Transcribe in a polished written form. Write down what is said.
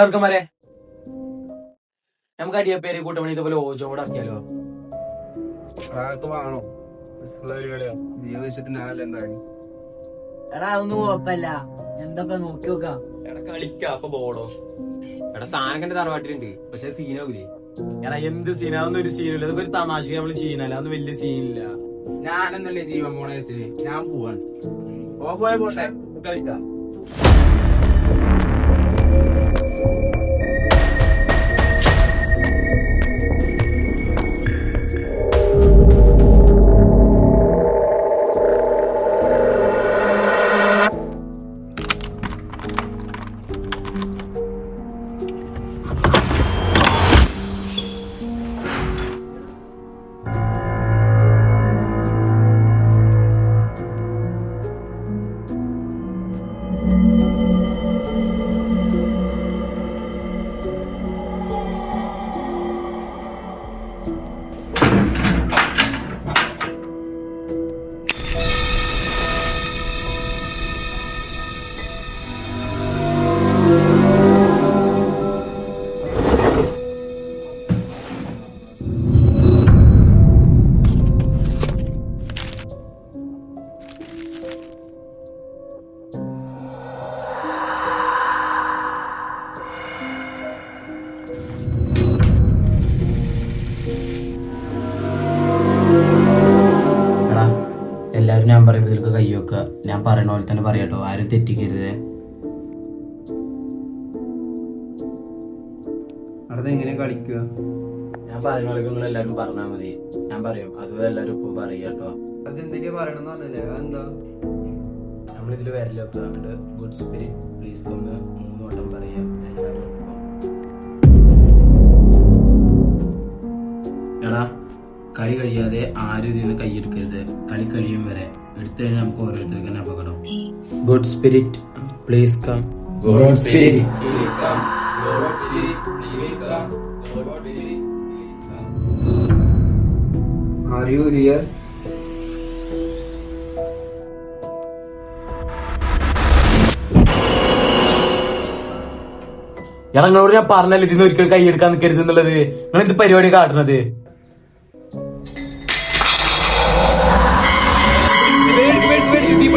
എല്ലാവർക്കുമാരെ നമുക്ക് അടിയപ്പേര് കൂട്ടമണി ഇതുപോലെ ഓജോടാക്കിയാലോ? വേണോ എടാ അതൊന്നും കുഴപ്പല്ല. എന്താ നോക്കി നോക്കാം. എടാ കളിക്കാ അപ്പൊ ബോർഡോ? എടാ സാധനത്തിന്റെ തറവാട്ടിലുണ്ട്, പക്ഷെ സീനാവൂലേ? എടാ എന്ത് സീനാതൊന്നും ഒരു സീനില്ല. അതൊക്കെ ഒരു തമാശക്ക് നമ്മള് ചെയ്യുന്നല്ല, അതൊന്നും വലിയ സീനില്ല. ഞാനെന്നല്ലേ ജീവൻ പോണ കേസിന് ഞാൻ പോവാണ്. ഓഫ് പോയ പോട്ടെ, കളിക്കാം. എല്ലാവരും ഞാൻ പറയുന്നതിലേക്ക് കൈ വെക്കുക. ഞാൻ പറയണ പോലെ തന്നെ പറയാട്ടോ, ആരും തെറ്റിക്കരുതേ. അവിടെ എങ്ങനെ കളിക്കുക? ഞാൻ പറയുന്ന പോലെ നിങ്ങൾ എല്ലാവരും പറഞ്ഞാൽ മതി. ഞാൻ പറയും, അതുപോലെ എല്ലാവരും ഇപ്പം പറയാട്ടോ. എന്തൊക്കെയാ പറയണെന്ന് പറഞ്ഞില്ലേ? അതെന്താ? നമ്മളിതിൽ വരല് വെക്കുക. എന്നിട്ട് ഗുഡ് സ്പിരിറ്റ് പ്ലീസ് ഒന്ന് 3 വട്ടം പറയാം എല്ലാവരും ഒപ്പം. എടാ കളി കഴിയാതെ ആരും ഇതിന് കൈയെടുക്കരുത്. കളി കഴിയും വരെ. എടുത്തു കഴിഞ്ഞാൽ നമുക്ക് ഓരോരുത്തർക്ക് തന്നെ അപകടം. Good spirit please come. Good spirit please come. Good spirit please come. Good spirit please come. Are you here? എടാ നിങ്ങളോട് ഞാൻ പറഞ്ഞല്ലോ ഇതിന്ന് ഒരിക്കൽ കൈയെടുക്കാൻ നിൽക്കരുത് എന്നുള്ളത്. നിങ്ങൾ എന്ത് പരിപാടി കാട്ടുന്നത്? തീ